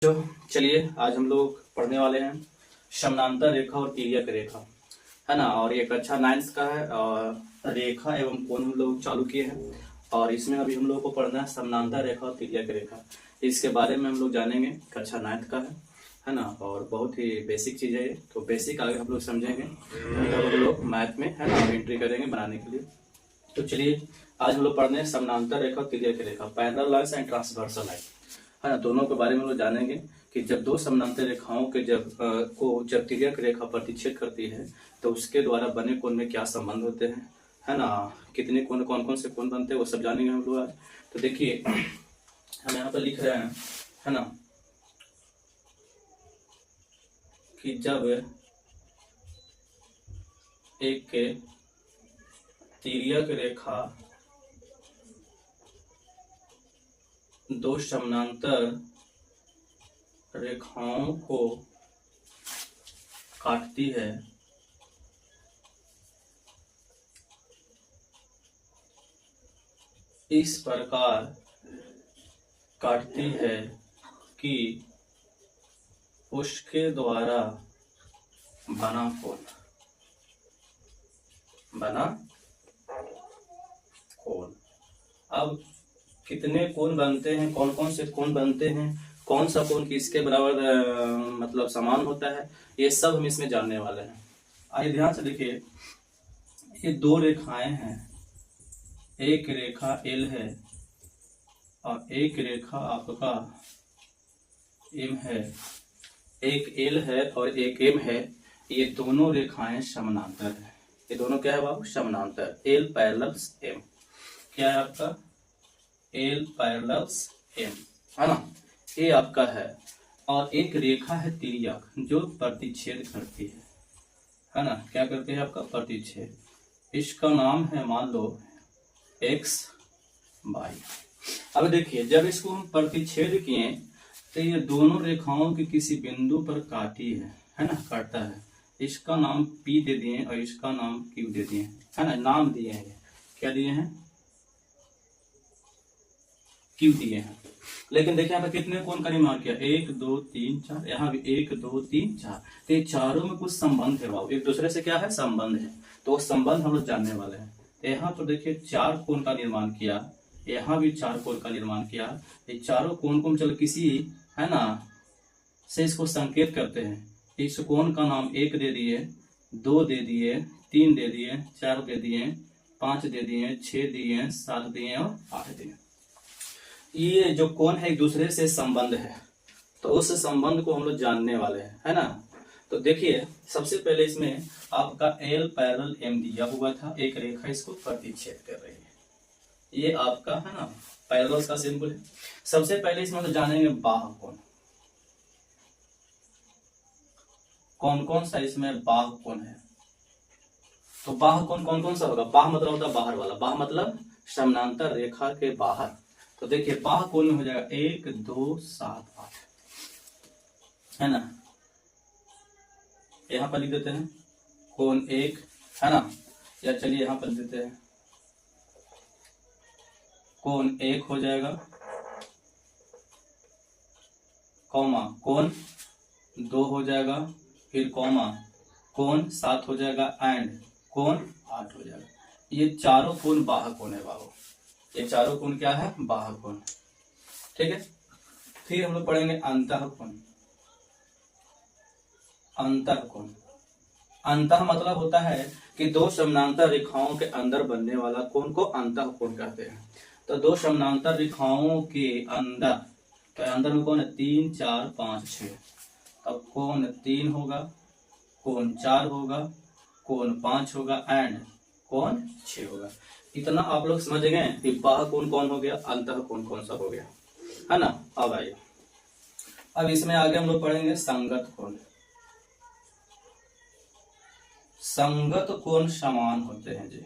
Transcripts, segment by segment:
जो चलिए आज हम लोग पढ़ने वाले हैं समानांतर रेखा और तिर्यक रेखा, है ना। और ये कक्षा 9 का है और रेखा एवं कोण हम लोग चालू किए हैं। और इसमें अभी हम लोग को पढ़ना है समानांतर रेखा और तिर्यक रेखा। इसके बारे में हम लोग जानेंगे, कक्षा 9 का है ना। और बहुत ही बेसिक चीज़ है ये, तो बेसिक आगे हम लोग समझेंगे तब हम लोग मैथ में, है ना, एंट्री करेंगे बनाने के लिए। तो चलिए आज हम लोग पढ़ने हैं समानांतर रेखा और तिर्यक रेखा, parallel lines and transversal line, है ना। दोनों के बारे में लोग जानेंगे कि जब दो समानांतर रेखाओं के जब तिर्यक रेखा प्रतिच्छेद करती है तो उसके द्वारा बने कोण में क्या संबंध होते हैं, है ना। कितने कोण, कौन कौन से कोण बनते हैं, वो सब जानेंगे हम लोग आज। तो देखिए हम यहाँ पर लिख रहे हैं, है ना, कि जब एक तिर्यक रेखा दो समानांतर रेखाओं को काटती है इस प्रकार काटती है कि उसके द्वारा बना कोण अब कितने कोण बनते हैं, कौन कौन से कोण बनते हैं, कौन सा कोण किसके बराबर मतलब समान होता है, ये सब हम इसमें जानने वाले हैं। आइए ध्यान से देखिए, ये दो रेखाएं हैं, एक रेखा एल है और एक रेखा आपका एम है। एक एल है और एक एम है, ये दोनों रेखाएं समानांतर है। ये दोनों क्या है बाबू? समानांतर। एल पैरेलल्स एम, क्या है आपका? एल पैरेलल्स एम, है ना, ये आपका है। और एक रेखा है तिर्यक जो प्रतिच्छेद करती है ना। क्या करती है आपका? प्रतिच्छेद। इसका नाम है, मान लो, एक्स वाई। अब देखिए, जब इसको हम प्रतिच्छेद किए तो ये दोनों रेखाओं के किसी बिंदु पर काटी है ना, काटता है। इसका नाम पी दे दिए और इसका नाम क्यू दे दिए, है ना, नाम दिए हैं। क्या दिए हैं? क्यू दिए हैं। लेकिन देखिए यहाँ पे कितने कोण का निर्माण किया? 1 2 3 4, यहाँ भी 1 2 3 4। तो ये चारों में कुछ संबंध है बाबू, एक दूसरे से क्या है? संबंध है। तो वो संबंध हम लोग जानने वाले हैं। तो यहाँ पर देखिए 4 कोण का निर्माण किया, यहाँ भी 4 कोण का निर्माण किया। ये चारों कोण को हम चलो किसी, है ना, से इसको संकेत करते हैं। इस कोण का नाम 1 दे दिए, 2 दे दिए, 3 दे दिए, 4 दे दिए, 5 दे दिए, 6 दिए, 7 दिए और 8 दिए। ये जो कोण है एक दूसरे से संबंध है, तो उस संबंध को हम लोग जानने वाले हैं, है ना। तो देखिए सबसे पहले इसमें आपका एल पैरेलल एम दिया हुआ था, एक रेखा इसको प्रतिच्छेद कर रही है, ये आपका, है ना, पैरेलल का सिंबल है। सबसे पहले इसमें तो जानेंगे बाह्य कोण। कौन कौन सा इसमें बाह्य कोण है? तो बाह्य कोण कौन कौन सा होगा? बाह्य मतलब होता है बाहर वाला, बाह्य मतलब समानांतर रेखा के बाहर। तो देखिए बाह्य कोण में हो जाएगा 1 2 7 8, है ना। यहां पर लिख देते हैं कोण 1, है ना, या चलिए यहां पर लिख देते हैं कोण 1 हो जाएगा, कॉमा कोण 2 हो जाएगा, फिर कॉमा कोण 7 हो जाएगा एंड कोण 8 हो जाएगा। ये चारों कोण बाह्य कोण है बाबू, ये चारों कोण क्या है? बाह्य कोण, ठीक है। फिर हम लोग पढ़ेंगे अंतः कोण। अंतः कोण, अंतः मतलब होता है कि दो समानांतर रेखाओं के अंदर बनने वाला कोण को अंतः कोण कहते हैं। तो दो समानांतर रेखाओं के अंदर, तो अंदर में कौन है? 3 4 5 6। अब कोण 3 होगा, कोण 4 होगा, कोण 5 होगा एंड कोण 6 होगा। इतना आप लोग समझ गए कि बाह्य कोण कौन हो गया, अंतः कोण कौन सा हो गया, है ना। अब आइए, अब इसमें आगे हम लोग पढ़ेंगे संगत कोण। संगत कोण समान होते हैं जी,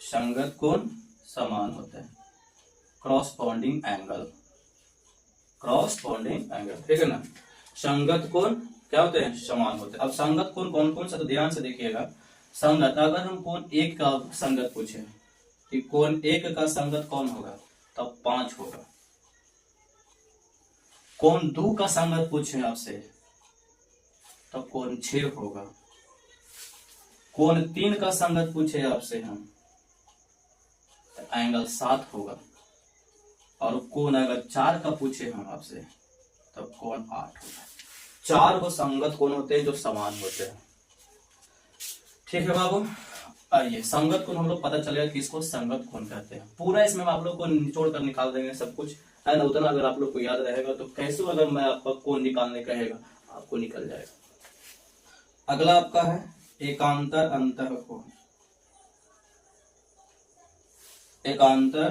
संगत कोण समान होते हैं। क्रॉसपोंडिंग एंगल, क्रॉसपोंडिंग एंगल, ठीक है ना। संगत कोण क्या होते हैं? समान होते हैं। अब संगत कोण कौन कौन सा? तो ध्यान से देखिएगा। संगत, अगर हम कोण 1 का संगत पूछे कि कोण 1 का संगत कौन होगा, तब 5 होगा। कोण 2 का संगत पूछे आपसे तो कोण 6 होगा। कोण 3 का संगत पूछे आपसे हम तो एंगल 7 होगा। और कोण अगर 4 का पूछे हम आपसे तो कोण 8 होगा। 4 वो संगत कोण होते हैं जो समान होते हैं। ठीक है बाबू, आइए संगत कोण हम लोग पता चलेगा कि इसको संगत कोण कहते हैं। पूरा इसमें हम आप लोग को निचोड़ कर निकाल देंगे सब कुछ, है ना। उतना अगर आप लोग को याद रहेगा तो कैसे अगर मैं आपका कोण निकालने कहेगा आपको निकल जाएगा। अगला आपका है एकांतर अंतः कोण। एकांतर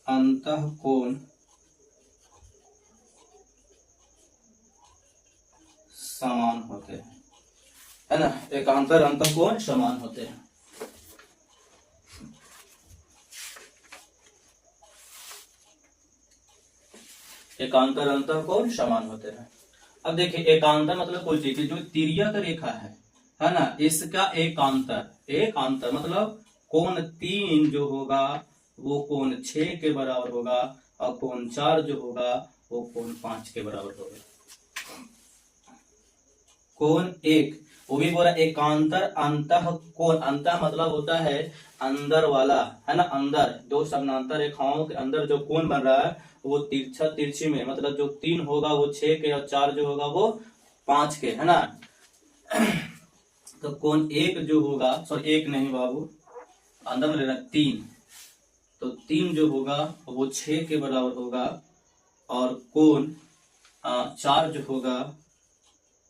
अंतः कोण समान होते हैं, है ना। एकांतर अंतः कोण समान होते हैं। एकांतर अंतः कोण समान होते हैं। अब देखिए एकांतर मतलब कोई चीज जो तिर्यक रेखा है ना, इसका एकांतर, एकांतर मतलब कोण 3 जो होगा वो कोण 6 के बराबर होगा और कोण 4 जो होगा वो कोण 5 के बराबर होगा। कोण 1 वो भी बोला एकांतर अंतः कोण। अंतः मतलब होता है अंदर वाला, है ना। अंदर दो समानांतर रेखाओं के अंदर जो कोण बन रहा है वो तिरछा तिरछी में, मतलब जो 3 होगा वो 6 के और 4 जो होगा वो 5 के, है ना। तो कोण 1 जो होगा, सॉरी 1 नहीं बाबू, अंदर में लेना 3, तो 3 जो होगा वो 6 के बराबर होगा और कोण 4 जो होगा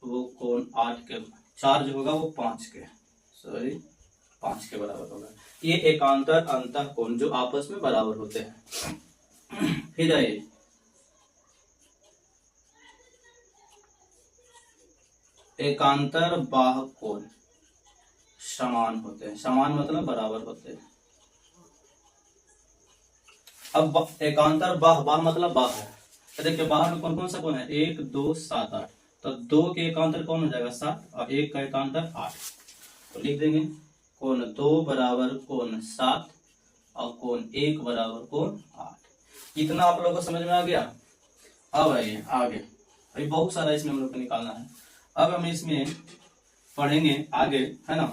वो कोण 8 के, 4 जो होगा वो 5 के, सॉरी 5 के बराबर होगा। ये एकांतर अंतः कोण जो आपस में बराबर होते हैं। फिर आइए एकांतर बाह्य कोण समान होते हैं। समान मतलब बराबर होते हैं। अब एकांतर बाह्य, बाह्य मतलब बाह्य, तो देखिए बाह्य में कौन कौन सा कोण है, 1 2 7 8, तो 2 के एकांतर कौन हो जाएगा 7 और 1 का एकांतर 8, तो लिख देंगे कोण 2 बराबर कोण 7 और कोण 1 बराबर कोण 8। इतना आप लोगों को समझ में आ गया। अब आइए आगे, अभी बहुत सारा इसमें हम लोग को निकालना है। अब हम इसमें पढ़ेंगे आगे, है ना,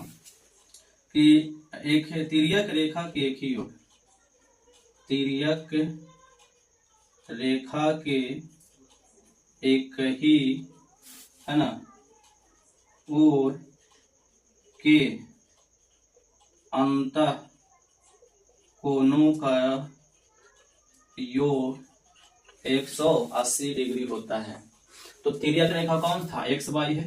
कि एक है तिर्यक रेखा के एक ही ओर, तिर्यक रेखा के एक ही, है ना, ओर के अंतः कोणों का योग 180 डिग्री होता है। तो तिर्यक रेखा कौन था, एक्स वाई है,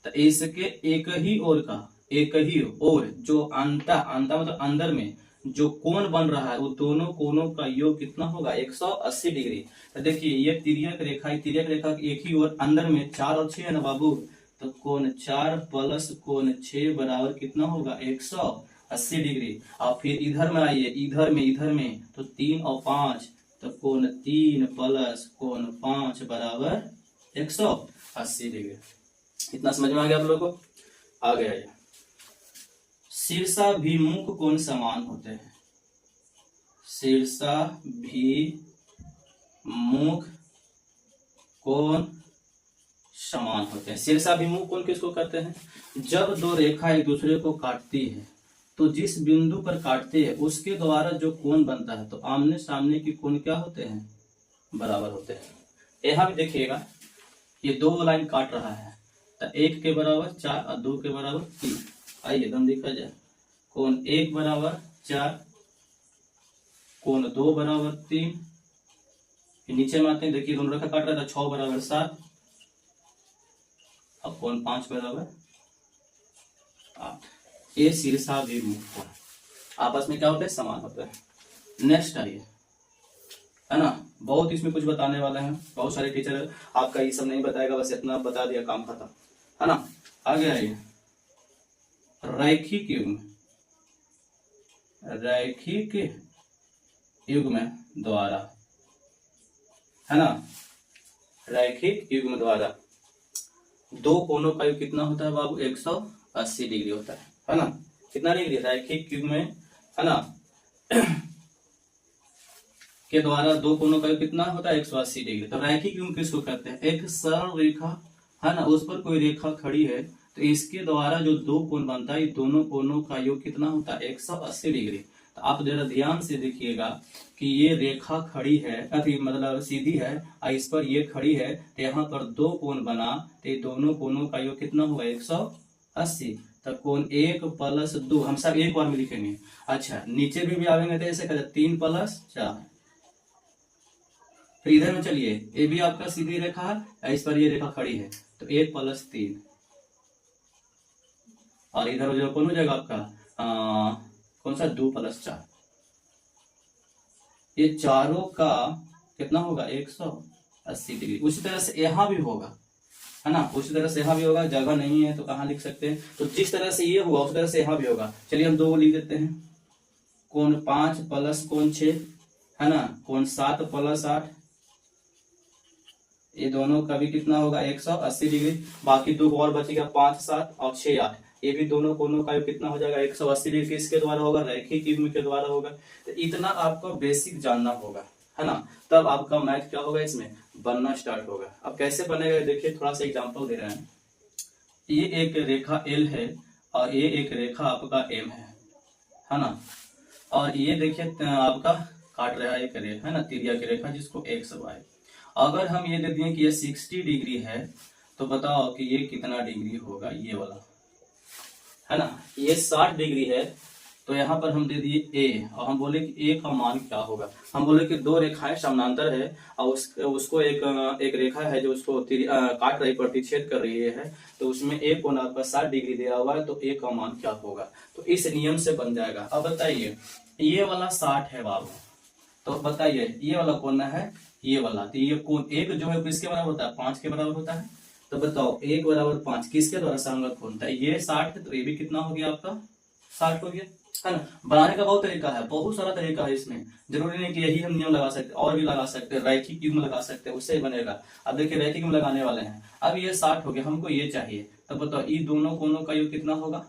तो इसके एक ही ओर का, एक ही ओर जो अंतः, अंतः मतलब अंदर में जो कोण बन रहा है वो दोनों कोणों का योग कितना होगा 180 डिग्री। तो देखिए ये तिर्यक रेखा, तिर्यक रेखा की एक ही ओर अंदर में 4 और 6 है ना बाबू, तो कोण 4 प्लस कोण 6 बराबर कितना होगा 180 डिग्री। और फिर इधर में आइए, इधर में तो 3 और 5, तो कोण 3 प्लस कोण 5 बराबर 180 डिग्री। इतना समझ में आ गया आप लोगों को। आगे आइए, शीर्षाभिमुख कोण समान होते हैं। शीर्षाभिमुख कोण समान होते हैं। शीर्षाभिमुख कोण किसको कहते हैं, जब दो रेखा एक दूसरे को काटती है तो जिस बिंदु पर काटते हैं उसके द्वारा जो कोण बनता है, तो आमने सामने की कोण क्या होते हैं, बराबर होते हैं। यहां भी देखिएगा ये 2 लाइन काट रहा है, तो 1 के बराबर 4 और 2 के बराबर 3। आइए एकदम देखा जाए, कोण 1 बराबर 4, कोण 2 बराबर 3, फिर नीचे में आते हैं, देखिए दोनों रेखा काट रहा था, 6 बराबर 7 और कोण 5 बराबर 8। ये शीर्षाभिमुख कोण आपस में क्या होते हैं, समान होते हैं। नेक्स्ट आइए, है ना, बहुत इसमें कुछ बताने वाले हैं, बहुत सारे टीचर आपका ये सब नहीं बताएगा, बस इतना बता दिया काम खत्म, है ना। आगे आइए, रैखिक युग्म, रैखिक युग्म द्वारा, है ना, रैखिक युग्म द्वारा दो कोणों का योग कितना होता है बाबू 180 डिग्री होता है ना। कितना डिग्री, रैखिक युग्म में, है ना, के द्वारा दो कोणों का योग कितना होता है 180 डिग्री। तो रैखिक युग्म किसको कहते हैं? एक सरल रेखा है ना, उस पर कोई रेखा खड़ी है तो इसके द्वारा जो दो कोण बनता है, दोनों कोणों का योग कितना होता है 180 डिग्री। तो आप जरा ध्यान से देखिएगा कि ये रेखा खड़ी है, अभी मतलब सीधी है और इस पर ये खड़ी है, तो यहाँ पर दो कोण बना, तो दोनों कोणों का योग कितना हुआ 180। तो कोण 1 + 2 हम सब एक बार में लिखेंगे। अच्छा नीचे भी आवेंगे तो ऐसे कहते 3 + 4। फिर इधर में चलिए, ये भी आपका सीधी रेखा है, इस पर ये रेखा खड़ी है, तो 1 + 3 और इधर जो कौन हो जाएगा आपका कौन सा 2 + 4। ये चारों का कितना होगा 180 डिग्री। उसी तरह से यहाँ भी होगा, है ना, उसी तरह से यहाँ भी होगा। जगह नहीं है तो कहाँ लिख सकते हैं, तो जिस तरह से ये हुआ उस तरह से यहाँ भी होगा। चलिए हम 2 लिख देते हैं, कोण 5 + कोण 6 है ना, कोण 7 + 8, ये दोनों का भी कितना होगा 180 डिग्री। बाकी दो और बचेगा 5 7 और 6 8, ये भी दोनों कोणों का कितना हो जाएगा 180 डिग्री। किसके द्वारा होगा? रैखिक युग्म के द्वारा होगा। तो इतना आपको बेसिक जानना होगा, है ना, तब आपका मैथ क्या होगा इसमें बनना स्टार्ट होगा। अब कैसे बनेगा देखिए, थोड़ा सा एग्जांपल दे रहे हैं। ये एक रेखा L है और ये एक रेखा आपका M है ना, और ये देखिए आपका काट रहा है एक रेखा है ना, तिर्या की रेखा जिसको XY। अगर हम ये दे दिए कि ये 60 डिग्री है, तो बताओ कि ये कितना डिग्री होगा, ये वाला है ना। ये 60 डिग्री है, तो यहाँ पर हम दे दिए A और हम बोले कि A का मान क्या होगा। हम बोले कि दो रेखाएं समानांतर है और उसको एक रेखा है जो उसको काट रही, प्रतिच्छेद कर रही है, तो उसमें A कोण आपका 60 डिग्री दे रहा हुआ है, तो A का मान क्या होगा। तो इस नियम से बन जाएगा। अब बताइए ये वाला 60 है बाबू, तो बताइए ये वाला कोण है ये वाला, तो ये कोण एक जो है किसके बराबर होता है 5 के बराबर होता है। तो बताओ 1 = 5 किसके द्वारा संगत कोण था? ये 60 है, तो ये भी कितना हो गया आपका 60 हो गया, है ना। बनाने का बहुत तरीका है, बहुत सारा तरीका है इसमें, जरूरी नहीं कि यही हम नियम लगा सकते, और भी लगा सकते हैं, रैखिक युग्म लगा सकते हैं, उससे ही बनेगा। अब देखिए रैखिक युग्म लगाने वाले हैं। अब ये 60 हो गया, हमको ये चाहिए, तो बताओ ये दोनों कोणों का योग कितना होगा।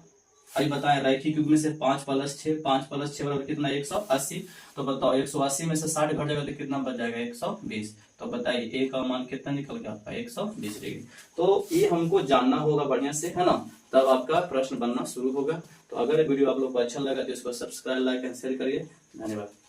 अभी बताएं रैखिक युग्म में से 5 + 6, 5 + 6 बराबर कितना 180। तो बताओ 180 में से 60 घट जाएगा तो कितना बच जाएगा 120। तो बताइए A का मान कितना निकल गया आपका 120 डिग्री। तो ये हमको जानना होगा बढ़िया से, है ना, तब आपका प्रश्न बनना शुरू होगा। तो अगर वीडियो आप लोग को अच्छा लगा तो इसको सब्सक्राइब, लाइक एंड शेयर करिए। धन्यवाद।